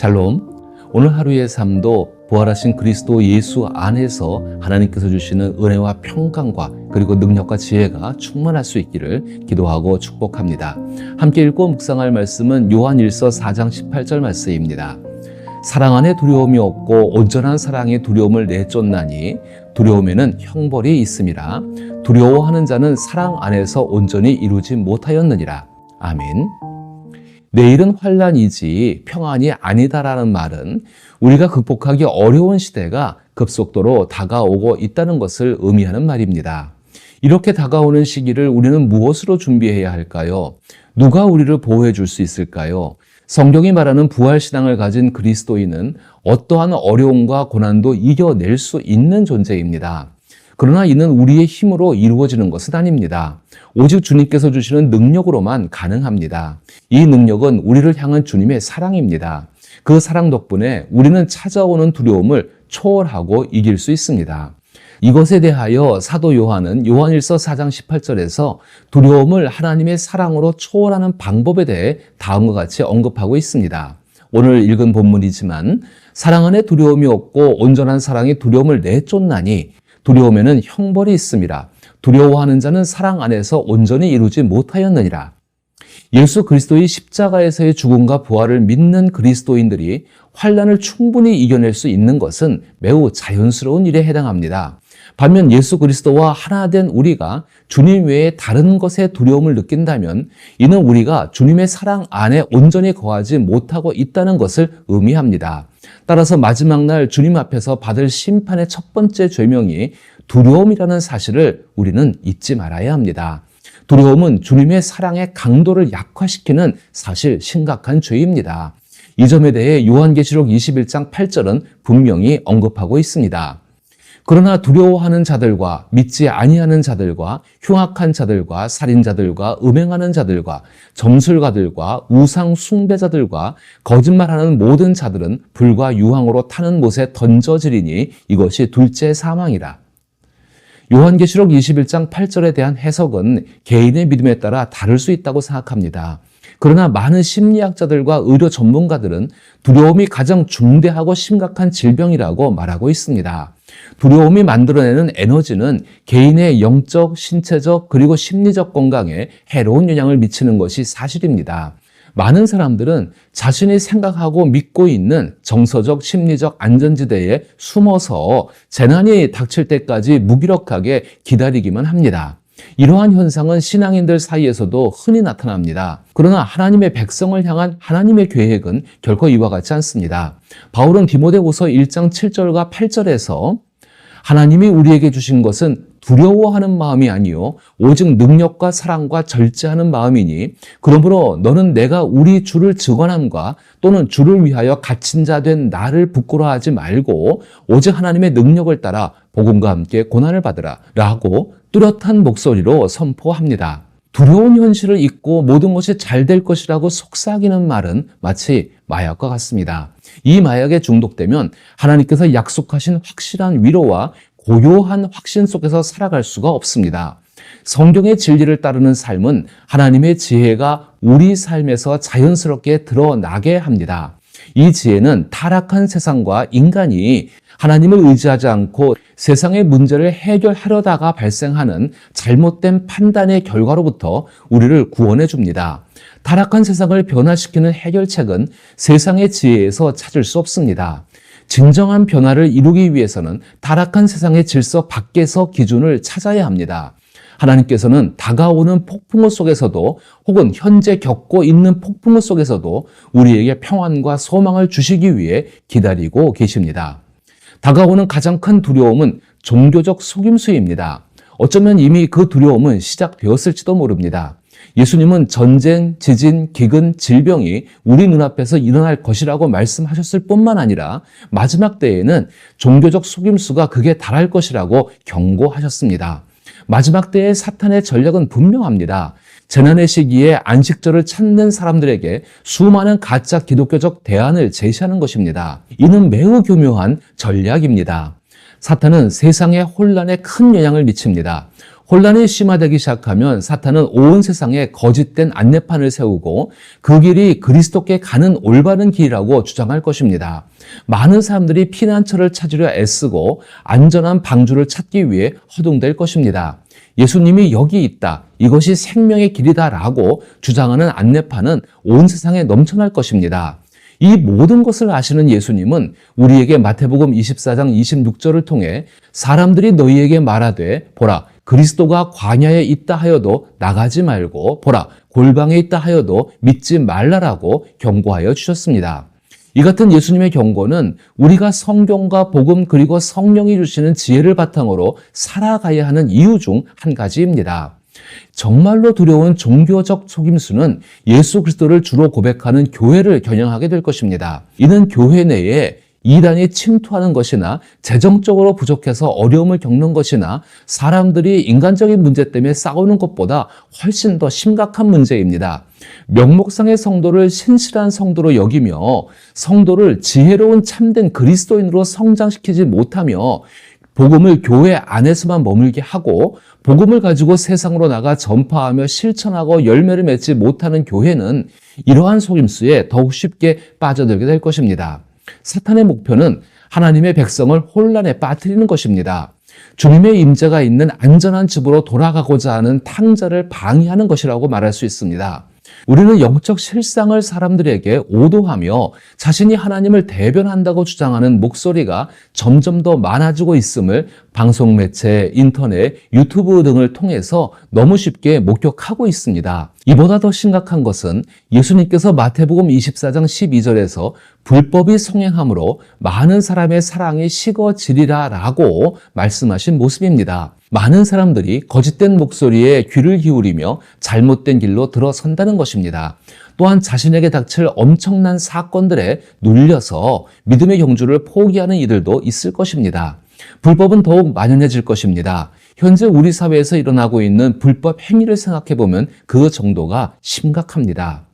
샬롬. 오늘 하루의 삶도 부활하신 그리스도 예수 안에서 하나님께서 주시는 은혜와 평강과 그리고 능력과 지혜가 충만할 수 있기를 기도하고 축복합니다. 함께 읽고 묵상할 말씀은 요한일서 4장 18절 말씀입니다. 사랑 안에 두려움이 없고 온전한 사랑이 두려움을 내쫓나니 두려움에는 형벌이 있음이라. 두려워하는 자는 사랑 안에서 온전히 이루지 못하였느니라. 아멘. 내일은 환난이지 평안이 아니다라는 말은 우리가 극복하기 어려운 시대가 급속도로 다가오고 있다는 것을 의미하는 말입니다. 이렇게 다가오는 시기를 우리는 무엇으로 준비해야 할까요? 누가 우리를 보호해 줄 수 있을까요? 성경이 말하는 부활신앙을 가진 그리스도인은 어떠한 어려움과 고난도 이겨낼 수 있는 존재입니다. 그러나 이는 우리의 힘으로 이루어지는 것은 아닙니다. 오직 주님께서 주시는 능력으로만 가능합니다. 이 능력은 우리를 향한 주님의 사랑입니다. 그 사랑 덕분에 우리는 찾아오는 두려움을 초월하고 이길 수 있습니다. 이것에 대하여 사도 요한은 요한일서 4장 18절에서 두려움을 하나님의 사랑으로 초월하는 방법에 대해 다음과 같이 언급하고 있습니다. 오늘 읽은 본문이지만 사랑 안에 두려움이 없고 온전한 사랑이 두려움을 내쫓나니 두려움에는 형벌이 있음이라. 두려워하는 자는 사랑 안에서 온전히 이루지 못하였느니라. 예수 그리스도의 십자가에서의 죽음과 부활을 믿는 그리스도인들이 환난을 충분히 이겨낼 수 있는 것은 매우 자연스러운 일에 해당합니다. 반면 예수 그리스도와 하나 된 우리가 주님 외에 다른 것에 두려움을 느낀다면 이는 우리가 주님의 사랑 안에 온전히 거하지 못하고 있다는 것을 의미합니다. 따라서 마지막 날 주님 앞에서 받을 심판의 첫 번째 죄명이 두려움이라는 사실을 우리는 잊지 말아야 합니다. 두려움은 주님의 사랑의 강도를 약화시키는 사실 심각한 죄입니다. 이 점에 대해 요한계시록 21장 8절은 분명히 언급하고 있습니다. 그러나 두려워하는 자들과 믿지 아니하는 자들과 흉악한 자들과 살인자들과 음행하는 자들과 점술가들과 우상 숭배자들과 거짓말하는 모든 자들은 불과 유황으로 타는 못에 던져지리니 이것이 둘째 사망이라. 요한계시록 21장 8절에 대한 해석은 개인의 믿음에 따라 다를 수 있다고 생각합니다. 그러나 많은 심리학자들과 의료 전문가들은 두려움이 가장 중대하고 심각한 질병이라고 말하고 있습니다. 두려움이 만들어내는 에너지는 개인의 영적, 신체적, 그리고 심리적 건강에 해로운 영향을 미치는 것이 사실입니다. 많은 사람들은 자신이 생각하고 믿고 있는 정서적, 심리적 안전지대에 숨어서 재난이 닥칠 때까지 무기력하게 기다리기만 합니다. 이러한 현상은 신앙인들 사이에서도 흔히 나타납니다. 그러나 하나님의 백성을 향한 하나님의 계획은 결코 이와 같지 않습니다. 바울은 디모데후서 1장 7절과 8절에서 하나님이 우리에게 주신 것은 두려워하는 마음이 아니요 오직 능력과 사랑과 절제하는 마음이니 그러므로 너는 내가 우리 주를 증언함과 또는 주를 위하여 갇힌 자 된 나를 부끄러워하지 말고 오직 하나님의 능력을 따라 복음과 함께 고난을 받으라 라고 뚜렷한 목소리로 선포합니다. 두려운 현실을 잊고 모든 것이 잘 될 것이라고 속삭이는 말은 마치 마약과 같습니다. 이 마약에 중독되면 하나님께서 약속하신 확실한 위로와 고요한 확신 속에서 살아갈 수가 없습니다. 성경의 진리를 따르는 삶은 하나님의 지혜가 우리 삶에서 자연스럽게 드러나게 합니다. 이 지혜는 타락한 세상과 인간이 하나님을 의지하지 않고 세상의 문제를 해결하려다가 발생하는 잘못된 판단의 결과로부터 우리를 구원해 줍니다. 타락한 세상을 변화시키는 해결책은 세상의 지혜에서 찾을 수 없습니다. 진정한 변화를 이루기 위해서는 타락한 세상의 질서 밖에서 기준을 찾아야 합니다. 하나님께서는 다가오는 폭풍우 속에서도 혹은 현재 겪고 있는 폭풍우 속에서도 우리에게 평안과 소망을 주시기 위해 기다리고 계십니다. 다가오는 가장 큰 두려움은 종교적 속임수입니다. 어쩌면 이미 그 두려움은 시작되었을지도 모릅니다. 예수님은 전쟁, 지진, 기근, 질병이 우리 눈앞에서 일어날 것이라고 말씀하셨을 뿐만 아니라 마지막 때에는 종교적 속임수가 극에 달할 것이라고 경고하셨습니다. 마지막 때의 사탄의 전략은 분명합니다. 재난의 시기에 안식절을 찾는 사람들에게 수많은 가짜 기독교적 대안을 제시하는 것입니다. 이는 매우 교묘한 전략입니다. 사탄은 세상의 혼란에 큰 영향을 미칩니다. 혼란이 심화되기 시작하면 사탄은 온 세상에 거짓된 안내판을 세우고 그 길이 그리스도께 가는 올바른 길이라고 주장할 것입니다. 많은 사람들이 피난처를 찾으려 애쓰고 안전한 방주를 찾기 위해 허둥댈 것입니다. 예수님이 여기 있다, 이것이 생명의 길이다라고 주장하는 안내판은 온 세상에 넘쳐날 것입니다. 이 모든 것을 아시는 예수님은 우리에게 마태복음 24장 26절을 통해 사람들이 너희에게 말하되 보라 그리스도가 광야에 있다 하여도 나가지 말고 보라 골방에 있다 하여도 믿지 말라라고 경고하여 주셨습니다. 이 같은 예수님의 경고는 우리가 성경과 복음 그리고 성령이 주시는 지혜를 바탕으로 살아가야 하는 이유 중 한 가지입니다. 정말로 두려운 종교적 속임수는 예수 그리스도를 주로 고백하는 교회를 겨냥하게 될 것입니다. 이는 교회 내에 이단이 침투하는 것이나 재정적으로 부족해서 어려움을 겪는 것이나 사람들이 인간적인 문제 때문에 싸우는 것보다 훨씬 더 심각한 문제입니다. 명목상의 성도를 신실한 성도로 여기며 성도를 지혜로운 참된 그리스도인으로 성장시키지 못하며 복음을 교회 안에서만 머물게 하고 복음을 가지고 세상으로 나가 전파하며 실천하고 열매를 맺지 못하는 교회는 이러한 속임수에 더욱 쉽게 빠져들게 될 것입니다. 사탄의 목표는 하나님의 백성을 혼란에 빠뜨리는 것입니다. 주님의 임재가 있는 안전한 집으로 돌아가고자 하는 탕자를 방해하는 것이라고 말할 수 있습니다. 우리는 영적 실상을 사람들에게 오도하며 자신이 하나님을 대변한다고 주장하는 목소리가 점점 더 많아지고 있음을 방송 매체, 인터넷, 유튜브 등을 통해서 너무 쉽게 목격하고 있습니다. 이보다 더 심각한 것은 예수님께서 마태복음 24장 12절에서 불법이 성행함으로 많은 사람의 사랑이 식어지리라 라고 말씀하신 모습입니다. 많은 사람들이 거짓된 목소리에 귀를 기울이며 잘못된 길로 들어선다는 것입니다. 또한 자신에게 닥칠 엄청난 사건들에 눌려서 믿음의 경주를 포기하는 이들도 있을 것입니다. 불법은 더욱 만연해질 것입니다. 현재 우리 사회에서 일어나고 있는 불법 행위를 생각해보면 그 정도가 심각합니다.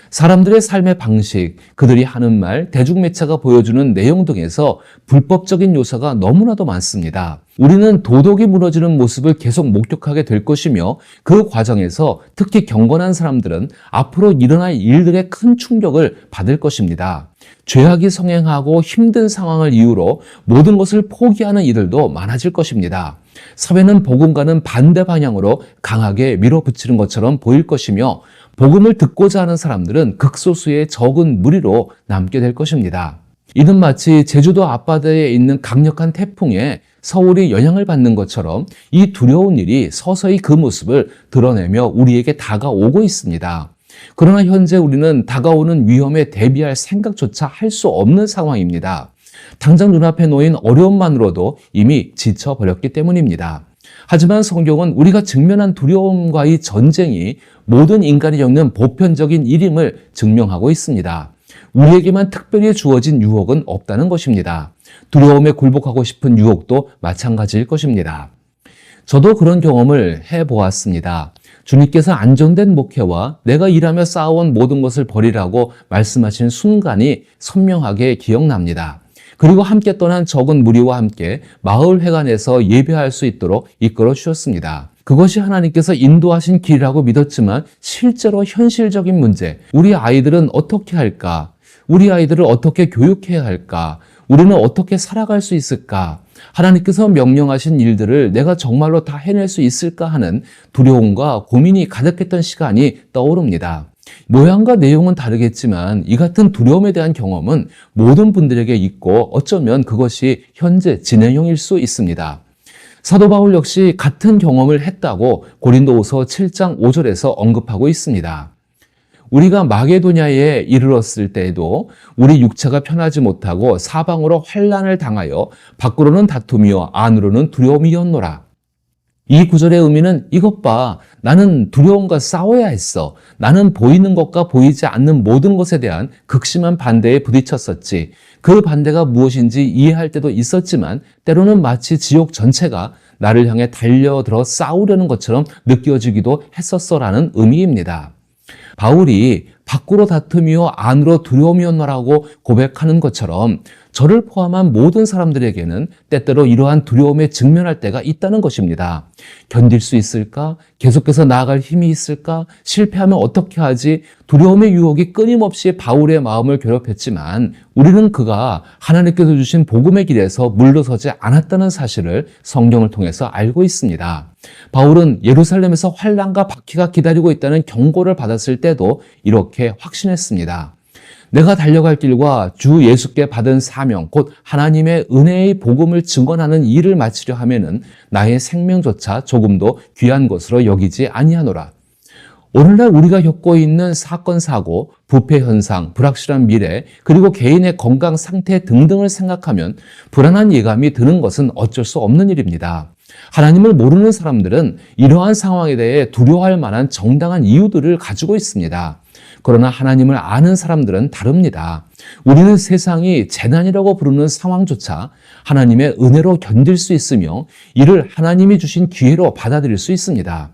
사람들의 삶의 방식, 그들이 하는 말, 대중매체가 보여주는 내용 등에서 불법적인 요소가 너무나도 많습니다. 우리는 도덕이 무너지는 모습을 계속 목격하게 될 것이며 그 과정에서 특히 경건한 사람들은 앞으로 일어날 일들의 큰 충격을 받을 것입니다. 죄악이 성행하고 힘든 상황을 이유로 모든 것을 포기하는 이들도 많아질 것입니다. 사회는 복음과는 반대 방향으로 강하게 밀어붙이는 것처럼 보일 것이며 복음을 듣고자 하는 사람들은 극소수의 적은 무리로 남게 될 것입니다. 이는 마치 제주도 앞바다에 있는 강력한 태풍에 서울이 영향을 받는 것처럼 이 두려운 일이 서서히 그 모습을 드러내며 우리에게 다가오고 있습니다. 그러나 현재 우리는 다가오는 위험에 대비할 생각조차 할 수 없는 상황입니다. 당장 눈앞에 놓인 어려움만으로도 이미 지쳐버렸기 때문입니다. 하지만 성경은 우리가 직면한 두려움과의 전쟁이 모든 인간이 겪는 보편적인 일임을 증명하고 있습니다. 우리에게만 특별히 주어진 유혹은 없다는 것입니다. 두려움에 굴복하고 싶은 유혹도 마찬가지일 것입니다. 저도 그런 경험을 해보았습니다. 주님께서 안정된 목회와 내가 일하며 쌓아온 모든 것을 버리라고 말씀하신 순간이 선명하게 기억납니다. 그리고 함께 떠난 적은 무리와 함께 마을 회관에서 예배할 수 있도록 이끌어 주셨습니다. 그것이 하나님께서 인도하신 길이라고 믿었지만 실제로 현실적인 문제, 우리 아이들은 어떻게 할까? 우리 아이들을 어떻게 교육해야 할까? 우리는 어떻게 살아갈 수 있을까? 하나님께서 명령하신 일들을 내가 정말로 다 해낼 수 있을까 하는 두려움과 고민이 가득했던 시간이 떠오릅니다. 모양과 내용은 다르겠지만 이 같은 두려움에 대한 경험은 모든 분들에게 있고 어쩌면 그것이 현재 진행형일 수 있습니다. 사도 바울 역시 같은 경험을 했다고 고린도후서 7장 5절에서 언급하고 있습니다. 우리가 마게도냐에 이르렀을 때에도 우리 육체가 편하지 못하고 사방으로 환난을 당하여 밖으로는 다툼이요 안으로는 두려움이었노라. 이 구절의 의미는 이것 봐, 나는 두려움과 싸워야 했어. 나는 보이는 것과 보이지 않는 모든 것에 대한 극심한 반대에 부딪혔었지. 그 반대가 무엇인지 이해할 때도 있었지만 때로는 마치 지옥 전체가 나를 향해 달려들어 싸우려는 것처럼 느껴지기도 했었어라는 의미입니다. 바울이 밖으로 다툼이요 안으로 두려움이었노라고 고백하는 것처럼 저를 포함한 모든 사람들에게는 때때로 이러한 두려움에 직면할 때가 있다는 것입니다. 견딜 수 있을까? 계속해서 나아갈 힘이 있을까? 실패하면 어떻게 하지? 두려움의 유혹이 끊임없이 바울의 마음을 괴롭혔지만 우리는 그가 하나님께서 주신 복음의 길에서 물러서지 않았다는 사실을 성경을 통해서 알고 있습니다. 바울은 예루살렘에서 환난과 박해가 기다리고 있다는 경고를 받았을 때도 이렇게 확신했습니다. 내가 달려갈 길과 주 예수께 받은 사명, 곧 하나님의 은혜의 복음을 증언하는 일을 마치려 하면은 나의 생명조차 조금도 귀한 것으로 여기지 아니하노라. 오늘날 우리가 겪고 있는 사건, 사고, 부패 현상, 불확실한 미래, 그리고 개인의 건강 상태 등등을 생각하면 불안한 예감이 드는 것은 어쩔 수 없는 일입니다. 하나님을 모르는 사람들은 이러한 상황에 대해 두려워할 만한 정당한 이유들을 가지고 있습니다. 그러나 하나님을 아는 사람들은 다릅니다. 우리는 세상이 재난이라고 부르는 상황조차 하나님의 은혜로 견딜 수 있으며 이를 하나님이 주신 기회로 받아들일 수 있습니다.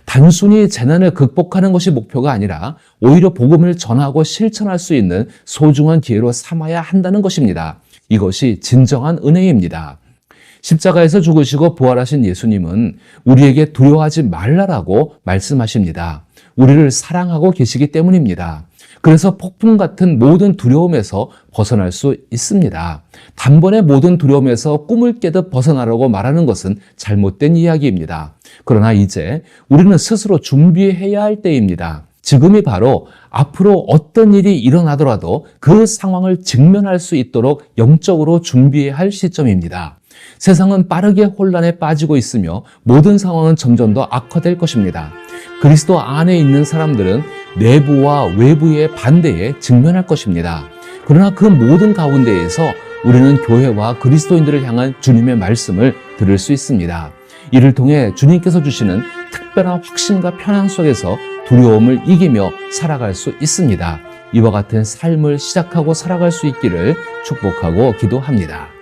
단순히 재난을 극복하는 것이 목표가 아니라 오히려 복음을 전하고 실천할 수 있는 소중한 기회로 삼아야 한다는 것입니다. 이것이 진정한 은혜입니다. 십자가에서 죽으시고 부활하신 예수님은 우리에게 두려워하지 말라라고 말씀하십니다. 우리를 사랑하고 계시기 때문입니다. 그래서 폭풍 같은 모든 두려움에서 벗어날 수 있습니다. 단번에 모든 두려움에서 꿈을 깨듯 벗어나라고 말하는 것은 잘못된 이야기입니다. 그러나 이제 우리는 스스로 준비해야 할 때입니다. 지금이 바로 앞으로 어떤 일이 일어나더라도 그 상황을 직면할 수 있도록 영적으로 준비해야 할 시점입니다. 세상은 빠르게 혼란에 빠지고 있으며 모든 상황은 점점 더 악화될 것입니다. 그리스도 안에 있는 사람들은 내부와 외부의 반대에 직면할 것입니다. 그러나 그 모든 가운데에서 우리는 교회와 그리스도인들을 향한 주님의 말씀을 들을 수 있습니다. 이를 통해 주님께서 주시는 특별한 확신과 편안 속에서 두려움을 이기며 살아갈 수 있습니다. 이와 같은 삶을 시작하고 살아갈 수 있기를 축복하고 기도합니다.